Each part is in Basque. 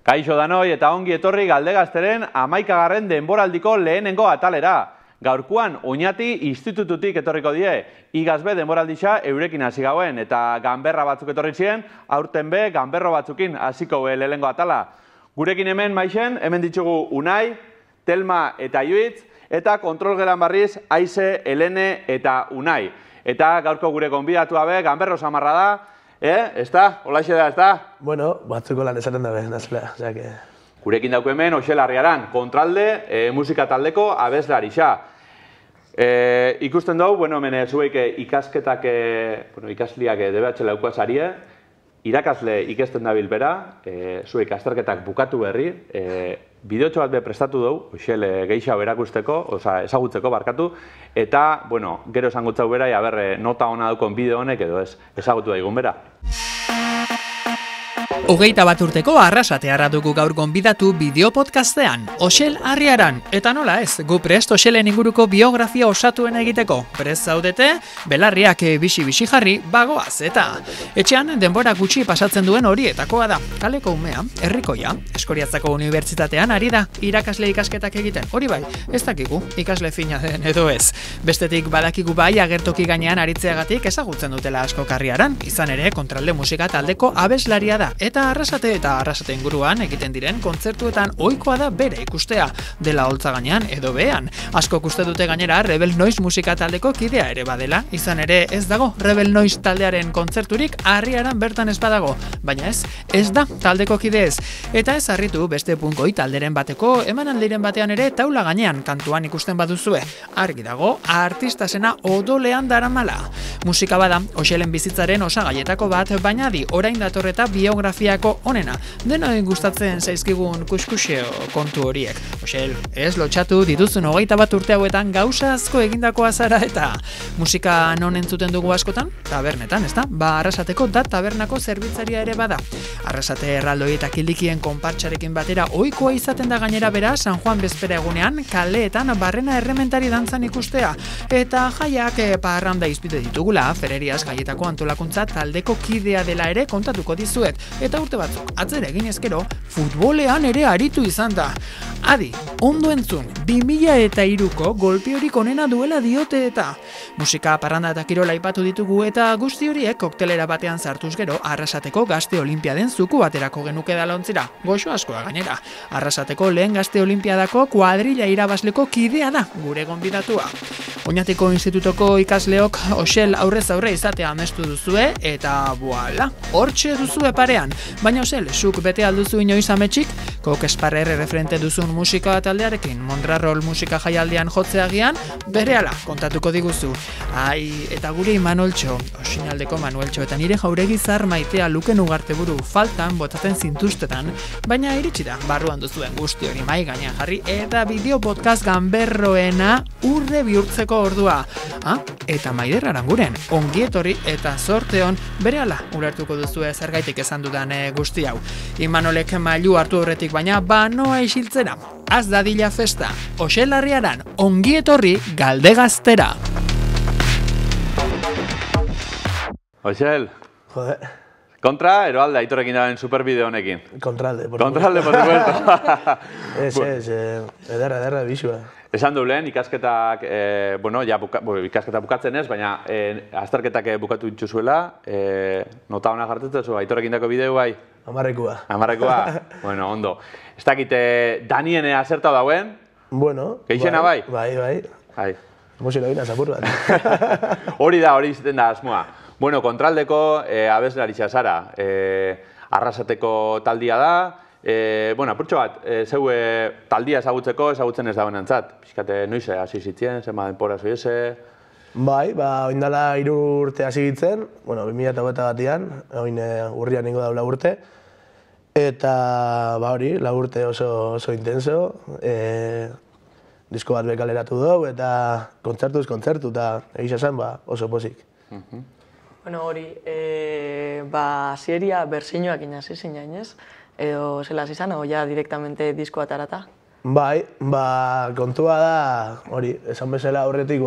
Kaixo danoi eta ongi etorri Galdegazteren 11. denboraldiko lehenengo atalera. Gaurkoan Oñati institututik etorriko die, igazbe denboraldisa eurekin hasi gauen eta ganberra batzuk etorri ziren, aurten be ganberro batzukin hasiko lehenengo atala. Gurekin hemen maixen, hemen ditugu Unai, Telma eta Iuitz, eta kontrol gelan barriz Aize, Helene eta Unai. Eta gaurko gure gonbidatua be ganberro samarra da. Ezta? Holaxe da, ezta? Bueno, batzuko lan esaten dabe, nazela, osea que... Gurekin dauko hemen Oxel Arriaran, kontralde, musika taldeko abeslarixa. Ikusten dugu, bueno, hemen zuek ikasketak, ikasliak DBH laukoa sarie, irakasle ikesten dabil bera, zuek azterketak bukatu berri, bideotxo bat be prestatu dugu, Oxel gehiago erakusteko, oza, ezagutzeko barkatu, eta, bueno, gero esangutzau bera, nota hona dukon bideo honek edo ez, ezagutu daigun bera. 21 urteko Arrasatearra dugu gaur gonbidatu bideo-podcastean, Oxel Arriaran. Eta nola ez, gu prest Oxelen inguruko biografia osatuen egiteko. Prest zaudete, belarriak bixi-bixi jarri, bagoaz eta. Etxean, denbora gutxi pasatzen duen horietakoa da. Kaleko umea, herrikoia, Eskoriatzako unibertsitatean ari da, irakasle ikasketak egiten. Hori bai, ez dakigu, ikasle fina den edo ez. Bestetik badakigu bai agertoki gainean aritzeagatik ezagutzen dutela asko Arriaran, izan ere kontralde musika taldeko abeslaria da. Eta Arrasate inguruan egiten diren kontzertuetan ohikoa da bere ikustea, dela holtza gainean edo behean. Asko uste dute gainera Rebel Noise musika taldeko kidea ere badela, izan ere ez dago Rebel Noise taldearen kontzerturik Arriaran bertan ez badago, baina ez da taldeko kide ez. Eta ez harritu beste punkoi talderen bateko emanaldiren batean ere taula gainean kantuan ikusten baduzue. Argi dago, artistasena odolean daramala. Musika bada, Oxelen bizitzaren osagaietako bat, baina orain datorreta biografiako onena. Denoi gustatzen zaizkigun kuskuseo kontu horiek. Oxel, ez lotxatu dituzun 21 urte hauetan gauza asko egindakoa zara eta musika non entzuten dugu askotan? Tabernetan, ezta? Arrasateko da tabernako zerbitzaria ere bada. Arrasate erraldoi eta kildikien konpartxarekin batera ohikoa izaten da gainera bera San Juan bezpera egunean kaleetan barrena errementari dantzan ikustea. Eta jaiak parranda izpide ditugula, Fereriaz jaietako antolakuntza taldeko kidea dela ere kontatuko dizuet. Eta urte batzuk, atzera egin ezkero, futbolean ere aritu izan da. Adi, ondo entzun, 2003ko golpiorik onena duela diote eta. Musika, parranda eta kirola aipatu ditugu eta guzti horiek koktelera batean sartuz gero Arrasateko Gazte Olimpiaden zuku baterako genuke da lontzira. Goxo askoa gainera. Arrasateko lehen Gazte Olimpiadako kuadrilla irabazleko kidea da gure gonbidatua. Oñatiko institutoko ikasleok Oxel aurrez aurre izatea amestu duzue eta voila, hortxe duzue parean. Baina Oxel, zuk bete alduzu inoiz ametsik, Kok Esparrer referente duzun musika taldearekin Mondrarrol musika jaialdian jotzeagian, berehala kontatuko diguzu. Ai, eta gure Imanoltxo, Osinaldeko Manueltxo eta nire jauregi zar maitea Luken Ugarteburu faltan botaten zintuztetan, baina iritsi da, barruan duzuen guzti hori mai gainean jarri eta bideo podcast ganberroena urre bihurtzeko ordua. Eta Maider Aranguren, ongi etorri eta zorteon berehala ulertuko duzue zergaitik esan dudan guzti hau. Imanolek mailu hartu horretik baina banoa isiltzera. Az dadila festa, Oxel Arriaran, ongi etorri Galdegaztera. Oxel. Jode. Kontra, ero alde, Aitorrekin daben superbideo honekin. Kontralde, por Kontralde, por supuesto. Ederra, bisua. Esan du lehen, ikasketak, ikasketak bukatzen ez, baina azterketak bukatu dituzuela, nota hona jartetzen zu, Aitorrekin dako bideo bai? 10-koa. 10-koa? Bueno, ondo. Ez dakit, Danien azertau dauen? Bueno. Geixena bai? Bai. Emozio bina, zapur bat. Hori izaten da asmoa. Bueno, kontraldeko abeslaritza zara. Arrasateko taldia da. Apurtxo bat, zeu taldia ezagutzen ez dagoen antzat. Piskate, noiz hasi zitzen, zenba denpora zoiese? Bai, oindala 3 urte hasi gitzen, 2021an, oin urrian ningo daula urte. Eta, hori, 4 urte oso intenso. Disko bat bekaleratu dugu eta kontzertuz kontzertu eta egisa zen oso pozik. Hori, hasieria bersiñoak inaz izin jainez, edo zela izan, o ja direktamente diskoa atarata? Bai, kontua da, hori, esan bezala aurretik,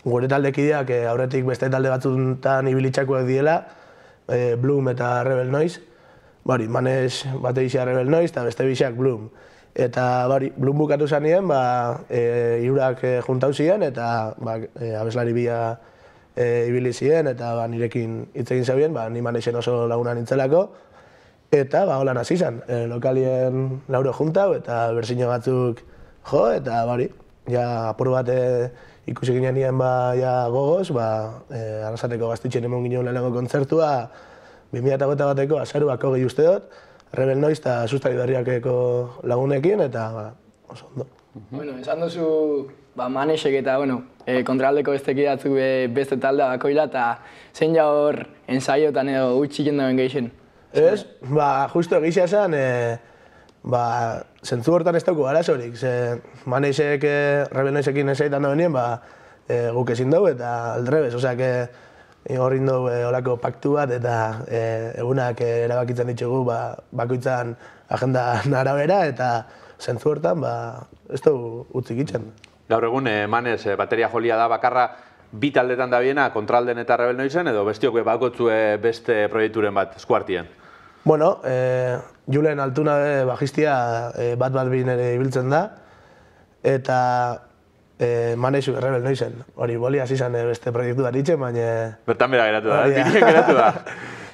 gure taldekideak aurretik beste talde batzutan ibilitzakoak diela, Bloom eta Rebel Noise. Manes bate bizia Rebel Noise eta beste biziak Bloom. Eta Bloom bukatu zanien, hirurak juntau ziren eta abeslari bila ibili ziren eta nirekin hitz egin zabien, ni Manesen oso laguna nintzelako. Eta holan hasi zen, lokalien lauro juntau eta berzino batzuk jo, eta ja apur bat ikusi ginen nien gogoz, Arrasateko Gaztetxean emon ginen lehenengo kontzertua 2021ko azaruako gehi uste dut, Rebel Noise eta Sustari Berriakeko lagunekin, eta oso ondo. Bueno, esan duzu Manesek eta kontraldeko bestekidatzuk beste taldea bakoila, eta zein ja hor ensaiotan edo utxiken dauen gehixen? Ez, justo egizia zen, zentzu hortan ez dauko arazorik. Manesek Rebel Noisekin ensaitan da benien, guk ezin dugu eta aldrebez. Osea, horrin dugu olako paktu bat eta egunak erabakitzen ditugu bakoitzan agendan arabera eta zentzu hortan ez dugu utzik itzen. Gaur egun, Manes, bateria jolia da bakarra bi taldetan da biena, Kontralden eta Rebel Noisen, edo bestiok bakotzue beste proiekturen bat eskuartien? Bueno, Julen Altuna bajistia bat bin ere ibiltzen da, eta Manesu Rebel Noisen. Hori boli hasi zen beste proiektu bat itxe, baina... Bertan bera geratu da, dirien geratu da.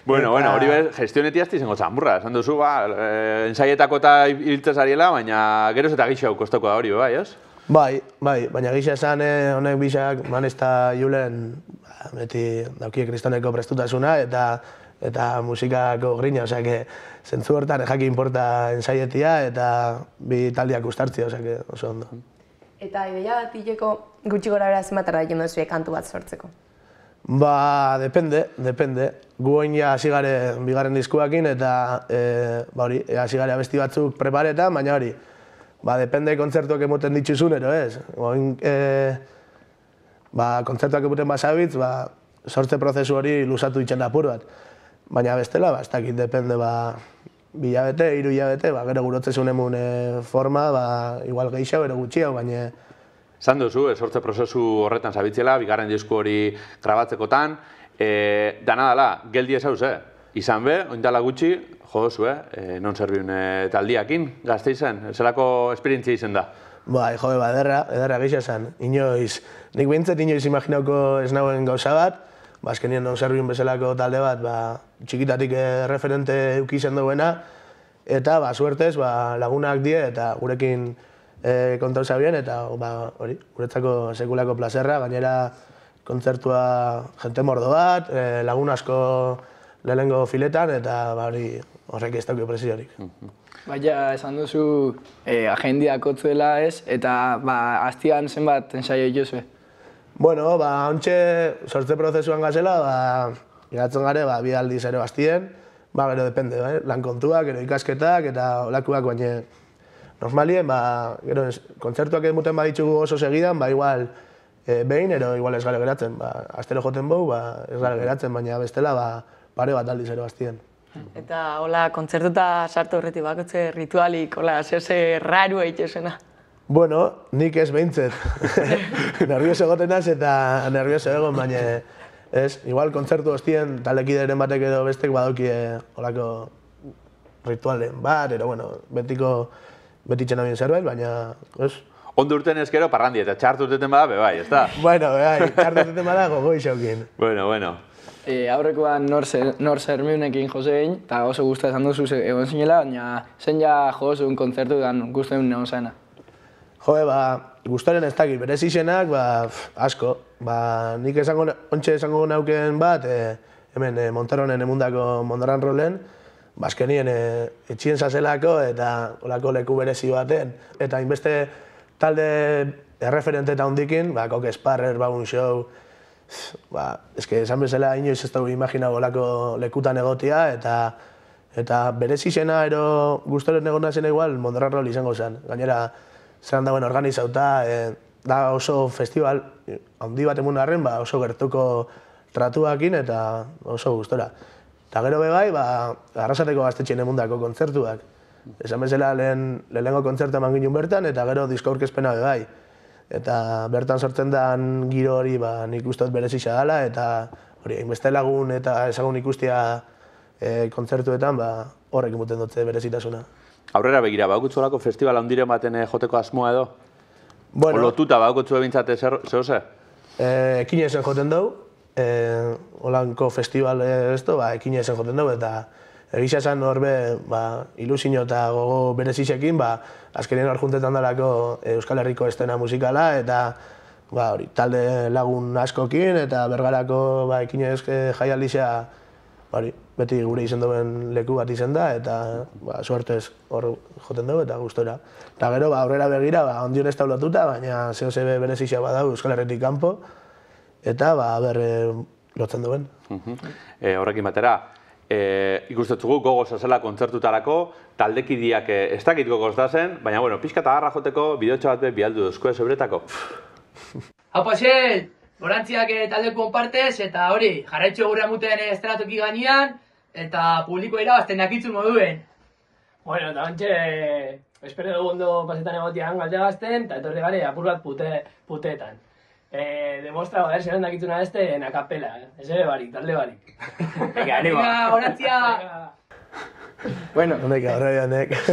Bueno, hori gestionetiazti izango txamurra, esan duzu, ensaietako eta ibiltzez ariela, baina geroz eta gixau kostako da hori, bai, ez? Bai, baina gisa esan honek bisak Manes eta Julen beti daukie kristoneko prestutasuna eta musikako grina, osea, zentzu hortan jaki inporta ensaietia eta bi taldiak ustartzia, osea, oso ondo. Eta ideia bat hileko gutxi gora bera zenbat erraien duzue kantu bat sortzeko? Depende. Gu oin ja hasi gare bigarren diskuakin eta hasi gare abesti batzuk preparetan, baina hori, depende kontzertuak emoten dituzun, ero ez. Oin, kontzertuak emoten basabitz, sortze prozesu hori lusatu itxen da apur bat. Baina bestela, ez dakit, depende, bi hilabete, 3 hilabete, gero gurotzezun emun forma, igual gehiago, ero gutxiago, baina... Zan duzu, sortze prozesu horretan zabitzela, bigarren disku hori grabatzekotan, dana dala, geldi ez hauz, izan be, oindala gutxi, jo duzu, non zerbiun taldiakin, Gasteizen, zelako esperientzia izen da? Jo, ederra geixo zen, nik behintzat inoiz imaginauko ez nagoen gauza bat, azkenien non zerbiun bezalako talde bat, txikitatik referente eukizen duena, eta suertez lagunak die eta gurekin kontau zabien, eta hori, guretzako sekulako plazerra, gainera kontzertua jente mordo bat, lagun asko lehenengo filetan, eta horrek ez daukio presiorik. Baina, esan duzu agendiak otzuela ez, eta hastian zenbat ensaio dituzue? Bueno, ontxe sortze prozesuan gazela, geratzen gare, bi aldiz ere bastien, gero depende, lan kontuak, gero ikasketak eta olakuak, baina normalien, gero kontzertuak edmuten baditzugu oso segidan, igual behin, ero igual ez gare geratzen, astero joten bau, ez gare geratzen, baina bestela, pare bat aldiz ere bastien. Eta hola, kontzertuta sartu horretik bakotze ritualik, hola, zerze raru eitxezena? Bueno, nik ez behintzet. Nervioso egotenaz eta nervioso egon, baina ez, igual kontzertu hostien talekideren batek edo bestek badauki holako ritualen bat, ero, bueno, beti txena bien zerbait, baina, ez? Ondo urten ezkero parrandi eta txartu urteten bada, bai, ez da? Bueno, txartu urteten bada gogo isaukin. Bueno. Aurrekoan nor zermiunekin jose egin, eta oso guztua esan duzu egon zinela, baina zen ja jozun kontzertu edan guztu egin egon zaena. Jo, guztaren ez dakit, berez izenak, asko. Nik ontxe esango nauken bat, hemen Monteronen emundako Mondoran Rolen, azkenien etxien zazelako eta olako leku berezi baten. Eta inbeste talde erreferente eta hundikin, Coke Sparrer, Bagun Show, esan bezala inoiz ez dugu imaginago olako lekutan egotia, eta berez izena ero guztoren egona zen igual Mondoran Rol izango zen. Gainera, zelan dagoen organizauta, da oso festival, handi bat emun harren, oso gertuko tratuakin eta oso gustora. Eta gero bebai, Arrasateko Gaztetxean emundako kontzertuak. Esan bezala lehenengo kontzertu eman ginen bertan, eta gero disko aurkezpena bai. Eta bertan sortzen den giro hori nik uste dut berezia dela, eta hori, hainbeste lagun eta ezagun ikustia kontzertuetan horrek emuten dute berezitasuna. Aurrera begira, baukutzuelako festival handiren baten joteko asmoa edo? Bueno, Lotuta baukutzu ebintzate zehose? Ekinesen joten dugu, holanko festival ekin esen joten dugu, eta egisa esan horbe ilusio eta gogo berezizekin, azkenien hor juntetan dalako Euskal Herriko estena musikala, eta talde lagun askokin, eta bergarako ekinez jaialdizea beti gure izen duen leku bat izen da, eta suertez hor joten dugu eta gustora. Eta gero aurrera begira, ondion ez taulatuta, baina zehose berezizia badau Euskal Herritik kanpo, eta lotzen duen. Horrekin batera, ikustetzugu gogoz azela kontzertutarako, taldekidiak ez dakit gogoz da zen, baina pixka eta garra joteko bideotxo bat bialdu duzko ez euretako. Haupa xel! Gorantziak taldeku onpartez, eta hori, jarraitxo gure amuten estratoki gainean, eta publiko irabazten nakitzu moduen. Bueno, eta bantxe, espero dugu ondo pasetan egotian galdegazten, eta etorri gare apur bat puteetan. Demostra, zeren dakitzuna en akapela, ez ere barik, talde barik. Venga, gorantzia! Bueno, honek.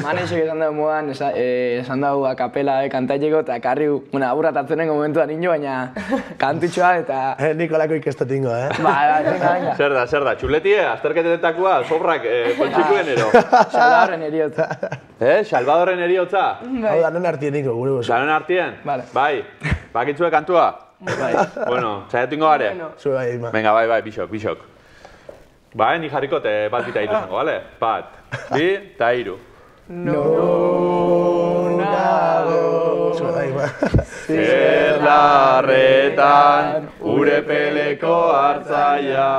Manesek esan dugu modan, esan dugu akapela kantaileko, eta karri aburrat atzenengo momentuan nino, baina kantutxoa eta... Nikolako ikestotingo, venga. Zer da, txuletie, azterketetakua, sobrak kontxikuen ero? Salvadorren eriotza. Salvadorren eriotza? Hau da, non artien niko, gure gozo. Danon artien? Bai. Bakitzue kantua? Bai. Bueno, txaiatingo gare? Zue bai, Venga, bai, bixok. Ni jarriko bat bita iru zango, bale? Bat, bi, eta iru. Nago. Zue bai, Zer larretan, urepeleko hartzaia.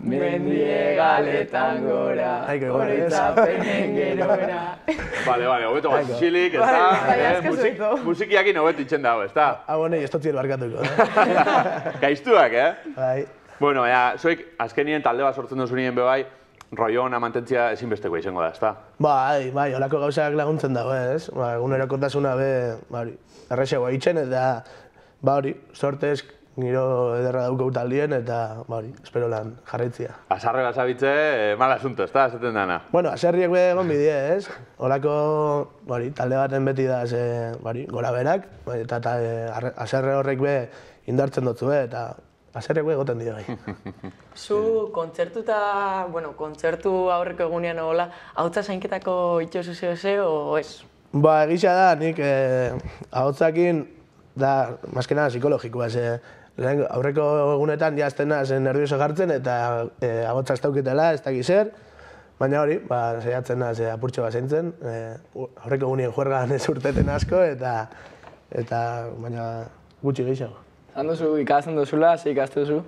Mendie galetan gora, horitzapenen gerora. Bale, hobeto bat zixilik, ez da? Musikiakin hobeto itxen dago, ez da? Honei, ez totzien barkatuko. Gaiztuak, Bai. Bueno, zoik, azkenien talde bat sortzen duzu nien bebai, rollo ona mantentzia ezinbesteko izango da, ez da? Bai, holako gauzak laguntzen dago, ez? Egunerokotasuna errexagoa itxen, eta sortez giro ederra daukau taldien, eta espero lan jarraitzia. Azarre basabitze, mal asunto, ez da, esaten dana? Bueno, azarriek egon bidie, ez? Holako talde baten beti da gora berak, eta azarre horrek indartzen dutzu, eta azarrek egoten dio. Zu kontzertu aurreko egunean hola, hautza zainketako itxosu zehose, o ez? Egisa da, nik hautzakin da, mazkena, psikologikoa, aurreko egunetan jazten naz nervioso jartzen eta agotza ez dauketela, ez dakiz zer, baina hori, saiatzen naz apurtxo bat zeintzen, aurreko egunien juergan ez urteten asko eta baina gutxi gehiago. Zan duzu ikasten duzula, ze ikasten duzu?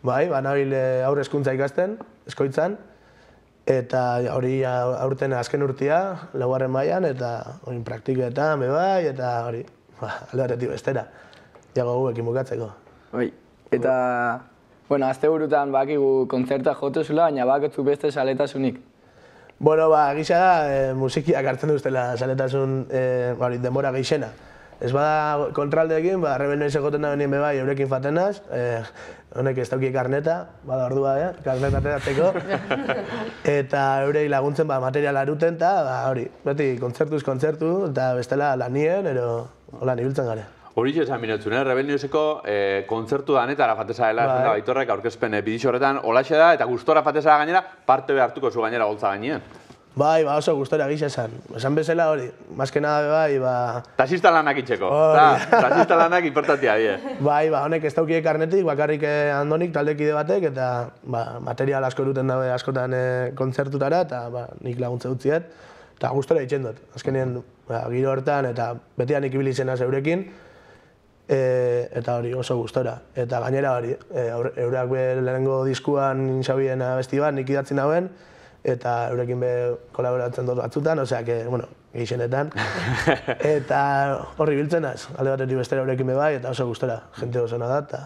Bai, nabil aurre hezkuntza ikasten, eskoitzan, eta hori aurten azken urtia, laugarren mailan eta hori praktiketan, bai, eta hori, alde batetik bestera, jago guekin bukatzeko. Bai, eta, azte burutan bakigu kontzertua jotu zula, baina bakotzu beste saletasunik. Gisa da, musikiak hartzen duztela saletasun denbora geixena. Ez bada kontraldeekin, Rebel Noise egoten da benien bebai eurekin fatenaz, honek ez dauki karneta, bada ordua, karneta ateratzeko, eta eurei laguntzen materiala eruten, eta hori, beti kontzertuz kontzertu, eta bestela lanien, hola nibiltzen gare. Hori esan binotzun, Rebel Noiseko kontzertu danetara fateza dela, esan da Baitorrek aurkezpen bidixo horretan, holaxe da, eta gustora fateza da gainera, parte behartuko zu gainera goltza gainean. Bai, oso gustora gisa esan. Esan bezala hori, mazkena bai, Tasista lanak itxeko, tasista lanak importantia die. Bai, honek ez daukiek karnetik, bakarrik Andonik taldekide batek, eta material asko eruten dabe askotan kontzertutara, eta nik laguntza dutziet, eta gustora itxen dut. Azkenien, giro hortan, eta betian ikibili zena zeurekin, eta hori oso gustora. Eta gainera hori, eurak lehenengo diskuan xabien abesti bat, nik idatzi nauen, eta eurekin kolaboratzen dut batzutan, osea, gehixenetan. Eta horri biltzen az, alde batetik bestera eurekin bai, eta oso gustora, jente oso da, eta...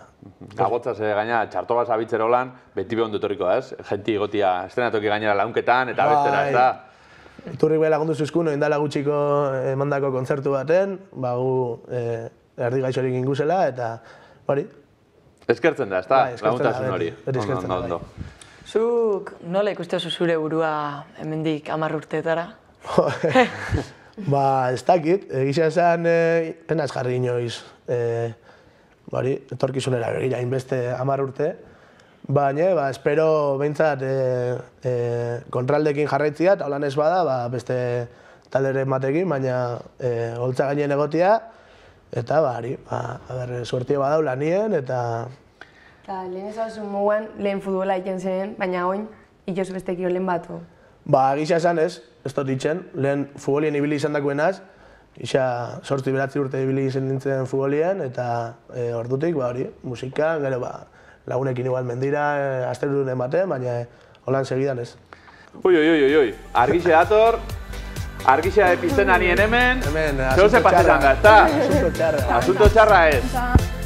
Gagotzaz gaina, txarto bat zabitzerolan, beti behon dutorriko, ez? Jenti egotia estrenatoki gainera launketan, eta bestera, ez da? Iturrik bai lagundu zuzkun, indala gutxiko emandako kontzertu baten, gu erdi gaixorik inguzela, eta hori. Eskertzen da, ezta? Laguntasun hori. Beti eskertzen da, Ondo. Zuk nola ikustezu zure burua hemendik 10 urteetara? Ez dakit, egisa esan penaz jarri inoiz, etorkizunera begira inbeste 10 urte, baina espero behintzat kontroldekin jarraitzia, eta holan ez bada beste talderen batekin, baina holtza gainen egotia, eta suertio badau lanien, eta... Lehen ezazu muguan, lehen futbola iken zen, baina oin, ikoz bestekio lehen batu. Gisa esan ez dut itxen, lehen futbolien ibili izan dakuenaz, isa 8-9 urte ibili izan nintzen futbolien, eta ordutik, musika, gero lagunekin igual mendira, asterurun ematen, baina holan segidan ez. Ui, argixe dator, argixe pizten anien hemen, zeu ze pasetan da, ezta? Asunto txarra ez.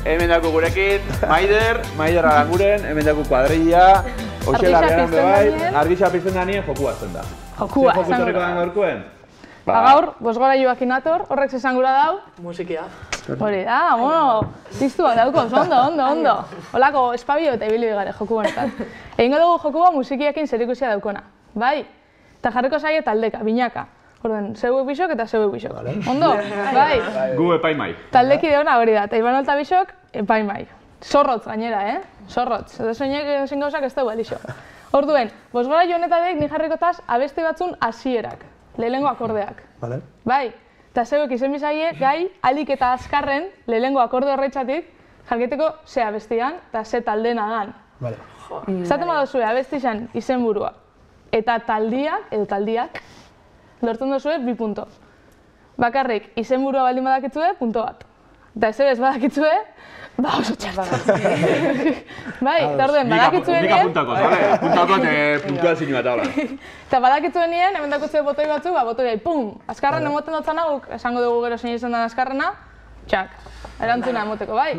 Hemen dako gurekin, Maider Aranguren, hemen dako kuadrilla, Oxel Arriaran bebai, argixa pizten anien joku azten da. Jokua, joku torriko dan gaurkuen? Gaur, bosgora joakin ator, horrek zesangura dau. Musikia. Hori da, piztuak dauko, ondo. Holako, espabio eta ibili gare joku honetan. Egingo dugu jokua musikiekin zerikusia daukona, bai? Eta jarriko zaie taldeka, binaka. Orden, zeuek bisok eta zeuek bisok. Ondo? Bai? Gu epaimai. Taldeki deona hori da, eta Imanol eta bisok, epaimai. Zorrotz gainera, Zorrotz. Eta soinek ezin gauzak ez dugu elixo. Orduen, bosgora joanetatek ni jarrikotaz abesti batzun hasierak, lehenengo akordeak. Bai? Eta zeuek izen bizaie, gai, alik eta azkarren, lehenengo akorde horretxatik, jarketeko ze abestian eta ze taldena dan. Zaten badozue, abesti izan izen burua. Eta taldiak, lortzen duzue 2 punto. Bakarrik, izen burua baldin badakitzue, punto bat. Eta ez badakitzue, oso txarra. Bai, eta orduen, badakitzue nien... Nik apuntako, zale? Apuntako puntual zinu bat ahora. Eta badakitzue nien, hemen dakutzue botoi batzu, botoi bai, pum! Azkarren emoten dutzen guk, esango dugu gero zein izan den azkarrena, txak, erantzuna emoteko, bai?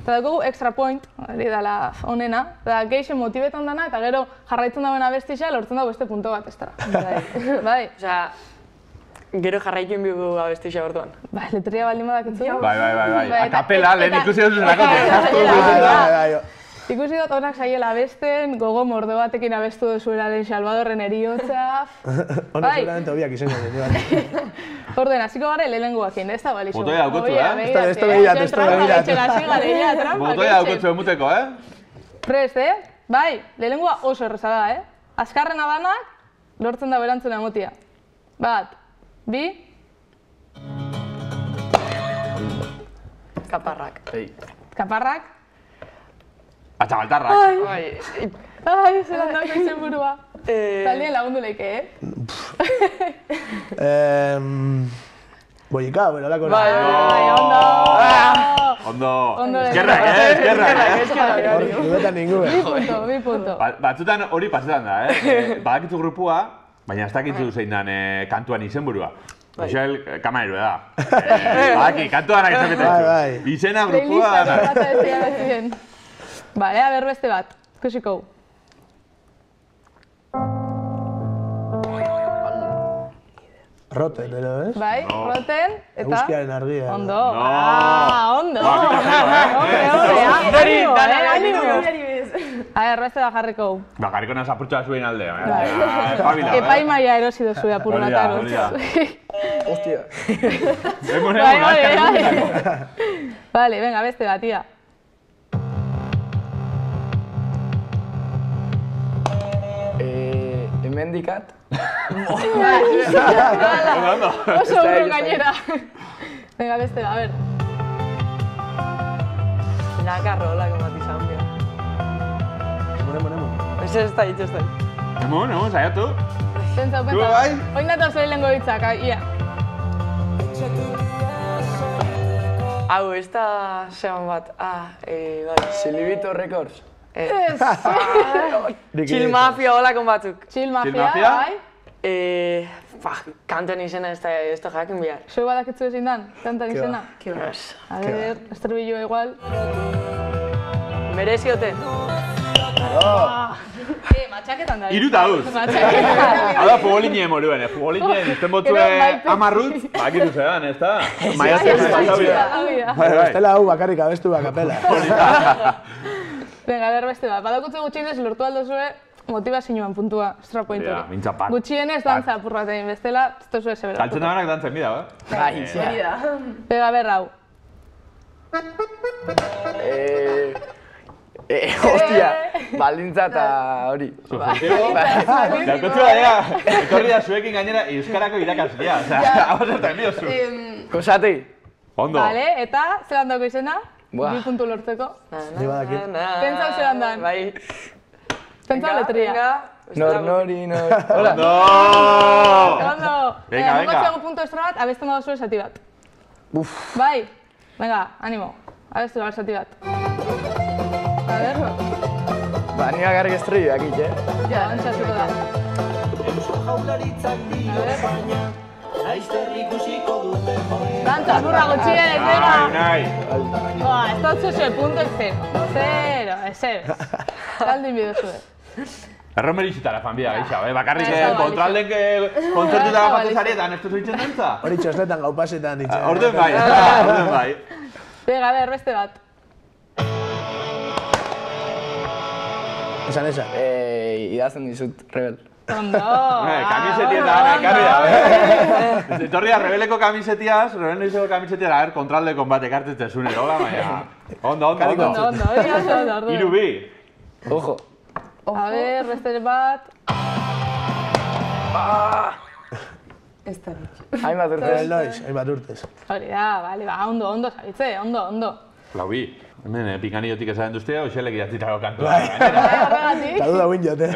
Eta dugu extra point, hori dala onena, eta geixen motibetan dana, eta gero jarraitzen dagoen abestisa, lortzen dago beste punto bat, ez dara. Bai. Osea, gero jarraikin bigu abestisa orduan. Bai, letria baldin badakitzu. Bai. Akapela, lehen ikusi dut Bai. Ikusi dut honak zaiela abesten, gogo mordo batekin abestu duzuelaren Salvadorren eriotza. Hona seguramente hobiak izan gure. Orden, hasiko gara lehenengoakin, ez da balixo. Botoia daukotzu, Esto begirat. Botoia daukotzu emuteko, Prest, Bai, lehenengoa oso erreza da, Azkarrena danak, lortzen da berantzuna emotia. 1, 2... Kaparrak. Kaparrak. Atxabaltarrak. Ai, zelan dauko izen burua. Taldien lagundu leike, Boika, berolako. Bai, ondo. Ondo. Eskerrak. Duetan ningu, 2 punto. Batzutan hori pasetan da, Badakitzu grupua, baina ez dakitzu zein den kantuan izenburua. Michel, kamareru da. Badaki, kantuanak ezaketetzu. Izena grupua dana. Bale, aber beste bat. Ikusiko. Roten, edo, ez? Bai, roten, eta... Eguzkiaren argia. Ondo. Ondo. Beste da jarriko. Jarriko naz apurtxoa zuen aldea. Epaimaia erosi dozu apur bat. Hostia. Vale, venga, beste bat, tia. Hemendikat. Oso urru gainera. Venga, beste da, a ver. Nakarro, lako bat izan bia. Ez da hitz, ez da. Emon, saiatu. Pentsau, Oin dator zure lehenko hitzak, ia. Hau, ez da zeban bat. Bai. Silibito Records. Ez. Chill Mafia holakon batzuk. Chill Mafia, bai. Kantan izena ez da jakin bihar. Zue badakitzu ezin dan, kantan izena? A ver, esterbilloa igual. Mereziote. Matxaketan da. Iruta duz. Hau da futbolinien moruen, futbolinien izten botzue amarrut, bakitu zedan, ez da? Maiatzen Estela hau bakarrik abestu bakapela. Venga, beste bat. Badakutze gutxienez lortu aldozue motivazioan puntua, extra point hori. Mintza pat. Gutxienez dantza apurratein, bestela, ez tozue zebera. Galtzen da banak dantzen bida, ba? Bai, hori da. Pega berra hau. Hostia, baldintza eta hori. Daukotzu gainera, etorri da zuekin gainera Euskarako irakaslia, osea, hau zertan diozu. Kosati. Ondo. Vale, eta zelan dago izena? Buah. 2 puntu lortzeko. Ni badakit. Pentsau zelan dan. Bai. Pentsau letria. Nori. Ondo! Ondo! Venga. Mokotzeago puntu extra bat, abesten dago zuen zati bat. Bai. Venga, animo. Abestu dago zati bat. A ver. Ba, ni bakarrik estrello dakit, Ja, ontsatuko da. Dantza, burra gutxien, ez dira. Nahi. Ez dut zuzue, punto zero, ez. Galdin bidu zuen. Erromerixitara fan bida gaixa, bakarrik kontrolden kontzertutara patzen zarietan, ez duzu ditzen dantza? Hori txosnetan gau pasetan ditzen. Orden bai. Venga, beste bat. Esan. Idazten dizut, Rebel. Ondo! Kamisetien da, ekarri da, etorri da Rebeleko kamisetiaz, Rebeleko kamisetiaz, a ver, kontroldekon bat ekartzen zezune, hola, baina. Ondo. Ondo. Iru bi. Ojo. A ver, beste bat. Ez da ditx. Hainbat urtez. Noiz, hainbat urtez. Hori da, bale, ba, ondo, zabitze, ondo. Lau bi. Hemen pikaniotik esaten duztea, Oxelek idatzitako kantua. Horregatik. Eta duda guin jote.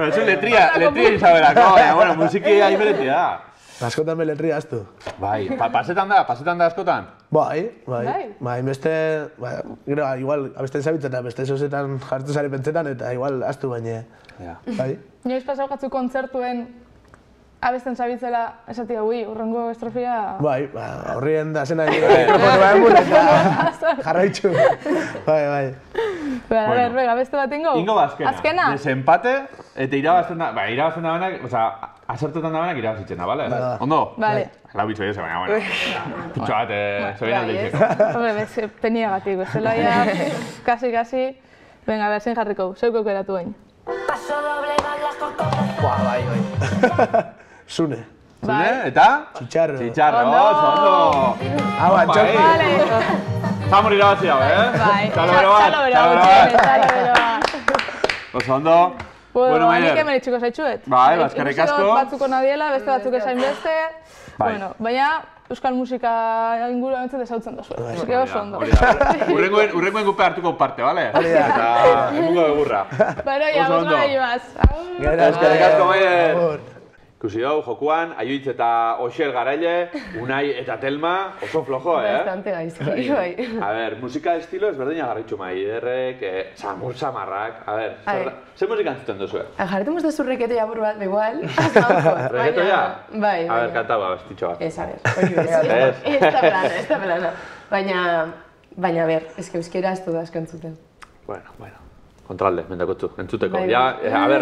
Eso letria izabelako, bueno, musiki diferentia da. Askotan beletria aztu. Bai, pasetan da askotan? Bai. Beste, gero, igual, abesten zabitzen eta beste sosetan jartu zari pentsetan eta igual aztu baina. Bai. Nioiz pasau katzu kontzertuen abesten zabitzela esati haui, urrengo estrofia... Bai, horrien da zena mikrofonu behar mun eta jarraitxu. Bai. A ver, beste bat ingo? Ingo azkena. Desempate, eta irabazten da banak, oza, asertetan da banak irabazitzen da, bale? Ondo? Bale. Lau bitxo ez, baina, bueno. Putxo bat, zoien alde izeko. Hombre, peniagatik, bestela ya, kasi. Venga, a ver, zein jarriko, zeuko keratu hain. Bai. Zune. Zune, eta? Txitxarro. Ondo! Hau, antxok. Vale. Zamor irabazi hau, Bai, Txalo bero bat. Oso ondo. Bueno, nik hemen itxuko zaitxuet. Bai, bazkarrik asko. Batzuko nadiela, beste batzuk esain beste. Bueno, baina euskal musika inguru bentzat ezautzen dozu. Eke oso ondo. Urrengoen gupe hartuko parte, bale? Eta emungo begurra. Bueno, ya, vos gara ibaz. Bazkarrik asko, Maider. Ikusi hau, jokuan, Ayuitz eta Oxel garaile, Unai eta Telma, oso flojo, Bastante gaizki, bai. A ver, musika estilo ezberdina garritxu Maiderrek, samur samarrak, a ver, ze musika entzuten duzu? Jarretu mozta zurreketo jabur bat, igual. Reketo ja? Bai. A ver, kanta ba, bestitxo bat. Ez, a ver, ez da plana. Baina, a ver, ez que euskera ez du da askantzuten. Bueno. Kontralde, mendakotzu, entzuteko. Ja, a ver,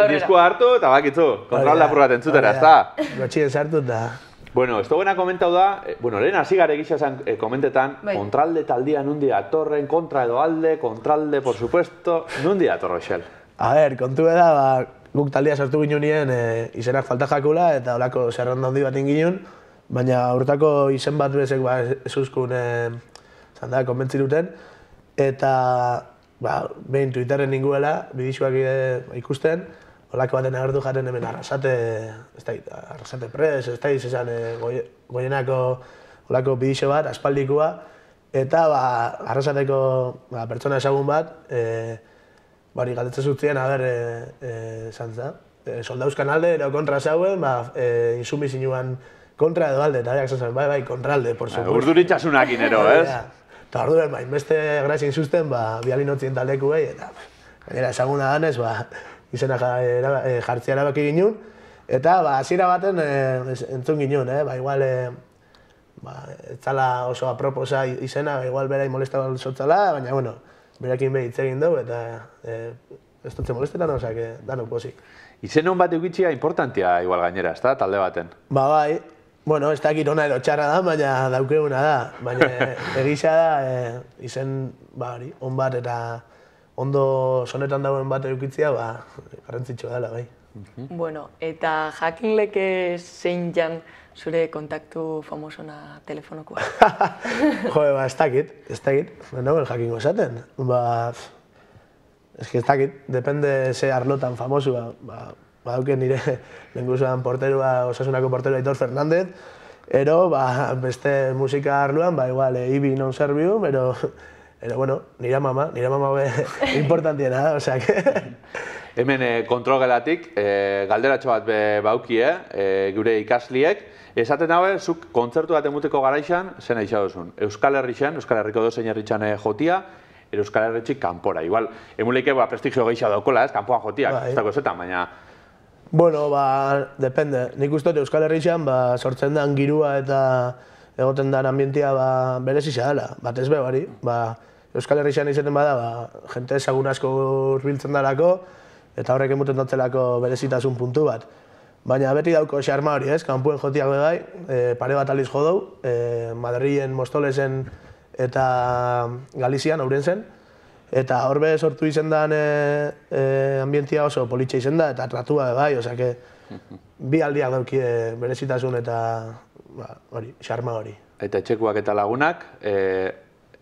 diskua hartu eta bakitzu. Kontralde apur bat entzutera, ez da? Gotxien sartu eta... Bueno, esto buena komentau da, lehen hasi gare gisa esan komentetan, kontralde taldia nundi atorren, kontra edo alde, kontralde, por supuesto, nundi atorro, Xel? A ver, kontu da, guk taldia sortu ginunien izenak falta jakula eta holako zerranda handi bat inginun, baina urtako izen bat bezek ezuzkun zanda konbentziruten, eta behin Twitterren ninguela, bidixuak ikusten, holako baten agertu jaren hemen Arrasate Press, ez da izan goienako holako bidixo bat, aspaldikoa, eta Arrasateko pertsona ezagun bat, galdetzen zutzien, soldauzkan alde, edo kontra zauen, insumizinuan kontra edo alde, eta esan zen, bai, kontralde, por supuesto. Urduritxasunakin ero, ez? Eta orduen, inbeste grazien zuzten, bialinotzien taldeku behi, eta gainera ezaguna danez, izena jartzea erabaki ginen, eta hasiera baten entzun ginen, igual ez zala oso aproposa izena, igual berai molesta zotzala, baina, bueno, berakin behi hitz egin dugu, eta ez dutzen molestetan, osea, danok pozik. Izen hon bat eukitzia importantia igual gainera, ez da, talde baten? Ba bai, bueno, ez dakit ona edo txarra da, baina daukeguna da. Baina egisa da, izen, ba hori, on bat eta ondo sonetan dagoen bat eukitzia, ba, garrantzitsua dela, bai. Bueno, eta jakin leke zein jan zure kontaktu famosona telefonokoa? Ba, ez dakit, nagoen jakingo esaten. Ba, ez dakit, depende ze arlotan famosua. Badauken nire lenguzuan porterua, Osasunako porterua Aitor Fernández, ero, beste musika arloan, igual, Ibi non serviu, pero, bueno, nire mama importantiena da, osea que... Hemen kontrolgelatik, galderatxo bat baukie, gure ikasliek, esaten daue, zuk kontzertu bat emuteko garaixan, zen aixa duzun. Euskal Herrixen, Euskal Herriko dozein herritxan jotia, Euskal Herritxik kanpora. Igual, emuleike prestigio gehiago daukola, kanpoan jotiak, ez dago zetan, baina... Bueno, depende. Nik uste Euskal Herrixan sortzen den girua eta egoten den ambientia berezisa dela. Batez be, bari. Euskal Herrixan izaten bada, jente ezagun asko hurbiltzen dalako, eta horrek emuten dutzelako berezitasun puntu bat. Baina beti dauko xarma hori, ez? Kanpuen jotiak begai, pare bat aliz jodou, Madrilen, Mostolesen eta Galizian, Ourensen. Eta horbe sortu izen den ambientia oso politxe izen da, eta tratua begai, osea que bi aldiak daukie berezitasun eta hori, xarma hori. Eta etxekuak eta lagunak,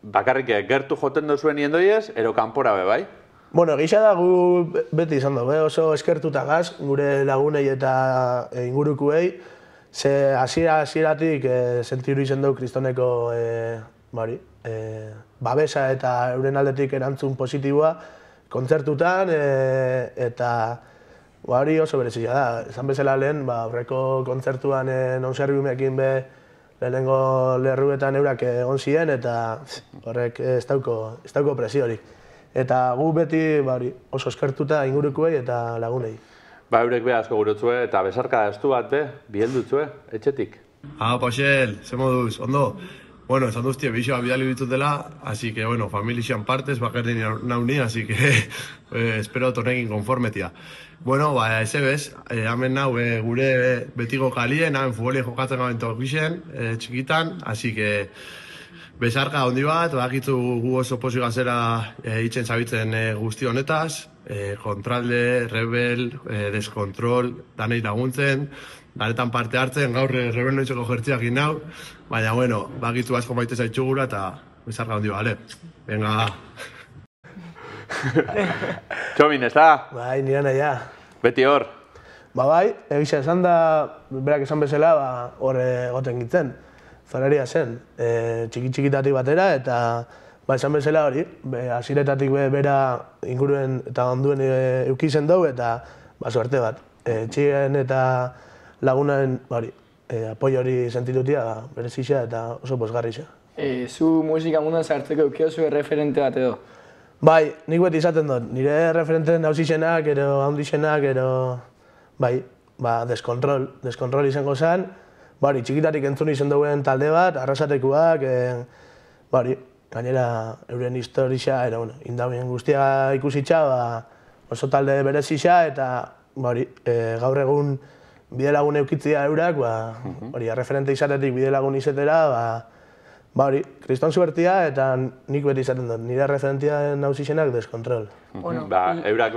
bakarrik gertu joten duzuen niendoiez, ero kanpora bebai? Bueno, egisa da gu beti izan dugu, oso eskertuta gaz, gure lagunei eta ingurukuei, ze hasieratik sentiru izan dugu kristoneko babesa eta euren aldetik erantzun positiboa kontzertutan, eta hori oso berezia da. Esan bezala lehen, aurreko kontzertuan non-serviumekin lehenengo lerruetan eurak egon ziren, eta horrek ez dauko presiorik. Eta gu beti oso eskertuta ingurukuei eta lagunei. Eurek be asko gurotzue eta besarka estu bat biheldutzue, etxetik. Paxel, ze moduz, ondo? Bueno, esan duztie, bixoa bidali bitutela, así que, bueno, familixan partez, bakarren nauni, así que espero tonekin konformetia. Bueno, eze bez, hemen nau gure betiko kalien, hemen futboli jokatzen gaben tokixen, txikitan, así que besarka handi bat, bakitzu gu oso posi gazera hitzen zabitzen guzti honetaz, Kontralde, Rebel, Deskontrol, danei laguntzen, danetan parte hartzen, gaur Rebel noitzeko jertziak inau, baina, bueno, bakitzu asko maite zaitxugura eta besarka handi bale. Venga! Txomin, ez da? Bai, nire naia. Beti hor? Bai, egisa esan da, berak esan bezala, hor egoten gitzen. Zoraria zen, txiki-txikitatik batera, eta esan bezala hori, hasieretatik bera inguruen eta onduen eukizen dugu, eta suerte bat. Txien eta lagunen apoio hori sentitutia berezisa eta oso posgarrisa. Zu musika munduan sartzeko eukiozu referente bat edo? Bai, nik beti izaten dut. Nire referente nausixenak, ero handixenak, ero... Bai, Deskontrol izango zen. Txikitatik entzun izen duen talde bat, arrasatekuak, gainera euren historia, indauen guztia ikusitza, oso talde berezisa, eta gaur egun bidelagun eukitzia eurak, referente izatetik bidelagun izetera, kriston zubertia, eta nik beti izaten dut, nire referentia nausixenak Deskontrol. Eurak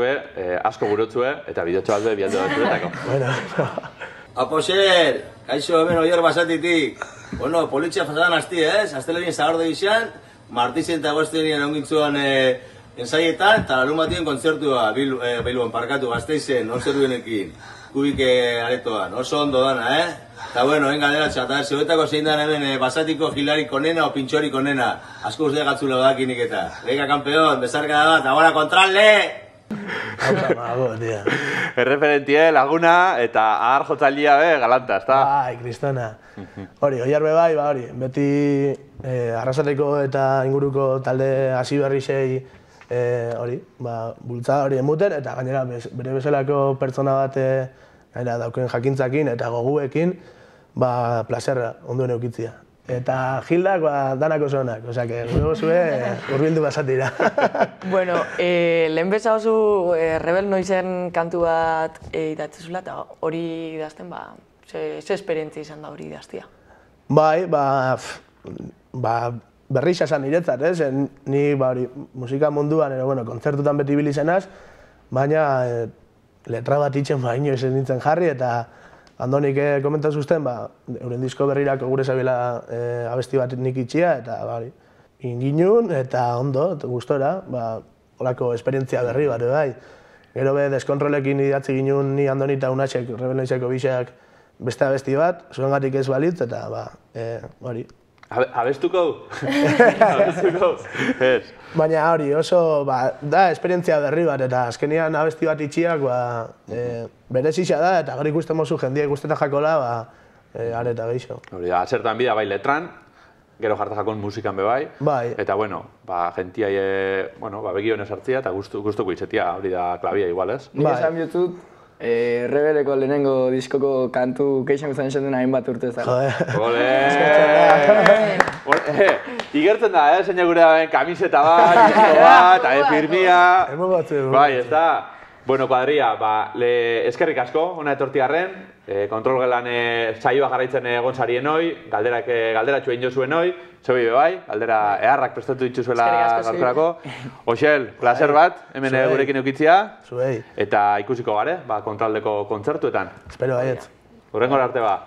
asko gurotzue, eta bidotxo bat bialdu bat zuretako. Apoxer, kaixo hemen oier basatitik. Bueno, politxea fasadan hasti, Aztelerien zagardo izan, martizen eta goztenien ongintzuan ensaietan, eta larun batien kontzertua Bilbon parkatu Gasteizen, non-serviunekin, kubike aretoan, oso ondo dana, Eta bueno, galderatxa, eta zeuetako zein dan hemen basatiko gilarik onena o pintxorik onena, asko uste gatzule badakinik eta. Leiga kampeon, besarka da bat, agora Kontralde! Erreferentie laguna eta ahar jotzailia galanta, ez da? Bai, kristona. Hori, oiarbe bai, beti arrasateko eta inguruko talde hasi berri sei bultza hori emuten, eta gainera bere bezalako pertsona bat dauken jakintzakin eta goguekin, plazerra onduen eukitzia. Eta Gildak, danak oso onak, osea, que gure gozue urbildu basatira. Bueno, lehen bezagozu Rebel Noizen kantu bat idatzezula, eta hori idazten, ze esperientzia izan da hori idaztia? Bai, berri izan niretzat, ez? Ni musika munduan, kontzertutan beti bilizenaz, baina letra bat itxen inoiz ez nintzen jarri, eta Andonik komentatu zuzten, euren disko berrirako gure zabila abesti bat nik itxia, eta inginun, eta ondo, gustora, holako esperientzia berri bat, bai. Gero be, deskontrolekin idatzi ginen ni Andoni eta Unasek, Rebel Noizeko biseak beste abesti bat, zuengatik ez balitz, eta hori. Abestuko du? Abestuko? Ez. Baina hori, oso, da esperientzia berri bat, eta azkenian abesti bat itxiak, berezisa da, eta gero ikusten mozu jendia ikusteta jakola, areta gehiago. Hori da, zertan bida bai letran, gero jarta jakon musikan bebai. Bai. Eta, gentiai, begionez hartzia, eta gustuko itzetia, hori da klabia igual, ez? Nik esan bihotut, Rebeleko lehenengo diskoko kantu keixen guztan esan duen hainbat urte ez da. Jode! Igertzen da, zein gure daben kamiseta bat, disko bat, firmia... Bai, ez da. Bueno, kuadria, eskerrik asko, hona etortiarren, kontrolgelan saioa jarraitzen egon zarien hoi, galderatxo egin jozuen hoi, zebi bai, galdera eharrak prestatu dituzuela gaurkorako. Oxel, placer bat, hemen gurekin eukitzia. Zuei. Eta ikusiko gare, kontroldeko kontzertuetan. Espero baiet. Hurrengora arte ba.